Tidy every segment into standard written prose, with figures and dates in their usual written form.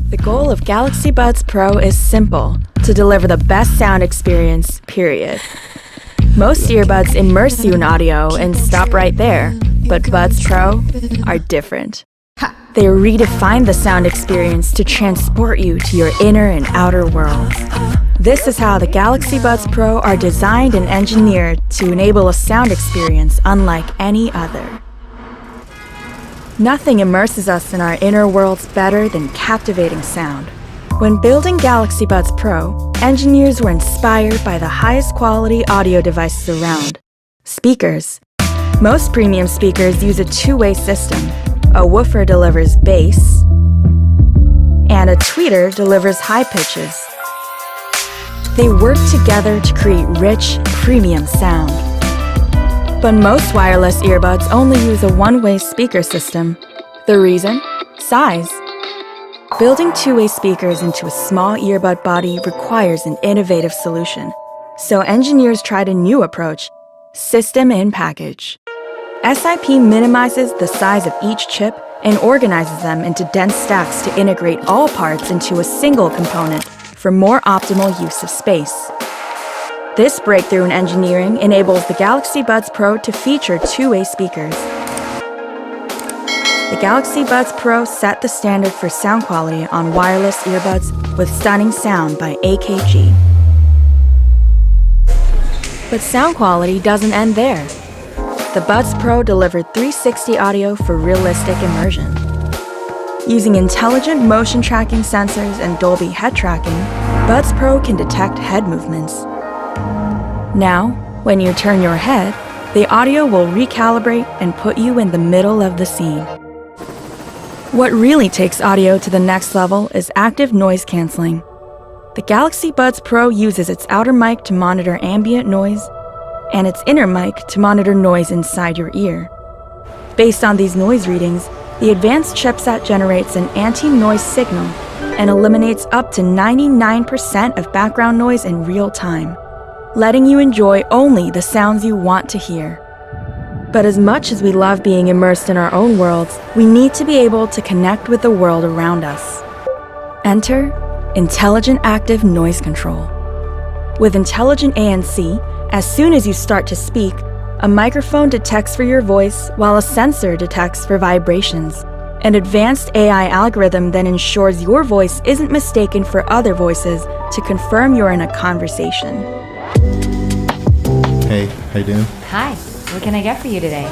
The goal of Galaxy Buds Pro is simple: to deliver the best sound experience, period. Most earbuds immerse you in audio and stop right there, but Buds Pro are different. They redefine the sound experience to transport you to your inner and outer worlds. This is how the Galaxy Buds Pro are designed and engineered to enable a sound experience unlike any other. Nothing immerses us in our inner worlds better than captivating sound. When building Galaxy Buds Pro, engineers were inspired by the highest quality audio devices around: speakers. Most premium speakers use a two-way system. A woofer delivers bass, and a tweeter delivers high pitches. They work together to create rich, premium sound. But most wireless earbuds only use a one-way speaker system. The reason? Size. Building two-way speakers into a small earbud body requires an innovative solution. So engineers tried a new approach: system in package. SiP minimizes the size of each chip and organizes them into dense stacks to integrate all parts into a single component for more optimal use of space. This breakthrough in engineering enables the Galaxy Buds Pro to feature two-way speakers. The Galaxy Buds Pro set the standard for sound quality on wireless earbuds with stunning sound by AKG. But sound quality doesn't end there. The Buds Pro delivered 360 audio for realistic immersion. Using intelligent motion tracking sensors and Dolby head tracking, Buds Pro can detect head movements. Now, when you turn your head, the audio will recalibrate and put you in the middle of the scene. What really takes audio to the next level is active noise canceling. The Galaxy Buds Pro uses its outer mic to monitor ambient noise and its inner mic to monitor noise inside your ear. Based on these noise readings, the advanced chipset generates an anti-noise signal and eliminates up to 99% of background noise in real time, letting you enjoy only the sounds you want to hear. But as much as we love being immersed in our own worlds, we need to be able to connect with the world around us. Enter Intelligent Active Noise Control. With Intelligent ANC, as soon as you start to speak, a microphone detects for your voice while a sensor detects for vibrations. An advanced AI algorithm then ensures your voice isn't mistaken for other voices to confirm you're in a conversation. Hey, how you doing? Hi, what can I get for you today?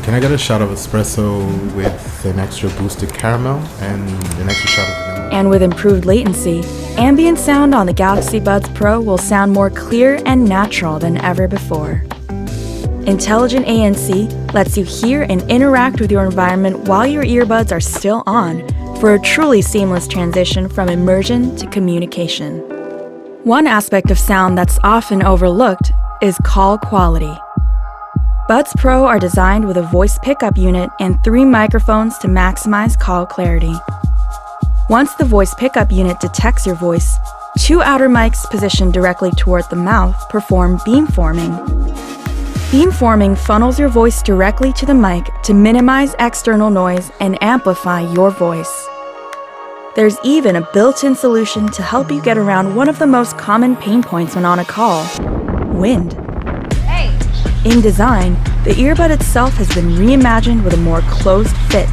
Can I get a shot of espresso with an extra boosted caramel and an extra shot of vanilla? And with improved latency, ambient sound on the Galaxy Buds Pro will sound more clear and natural than ever before. Intelligent ANC lets you hear and interact with your environment while your earbuds are still on for a truly seamless transition from immersion to communication. One aspect of sound that's often overlooked is call quality. Buds Pro are designed with a voice pickup unit and 3 microphones to maximize call clarity. Once the voice pickup unit detects your voice, 2 outer mics positioned directly toward the mouth perform beamforming. Beamforming funnels your voice directly to the mic to minimize external noise and amplify your voice. There's even a built-in solution to help you get around one of the most common pain points when on a call: wind. In design, the earbud itself has been reimagined with a more closed fit.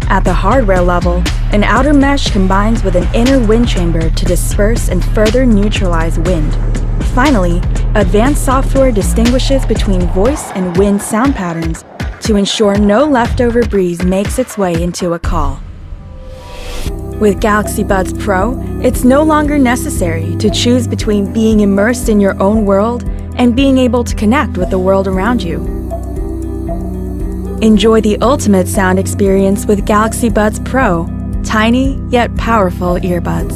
At the hardware level, an outer mesh combines with an inner wind chamber to disperse and further neutralize wind. Finally, advanced software distinguishes between voice and wind sound patterns to ensure no leftover breeze makes its way into a call. With Galaxy Buds Pro, it's no longer necessary to choose between being immersed in your own world and being able to connect with the world around you. Enjoy the ultimate sound experience with Galaxy Buds Pro, tiny yet powerful earbuds.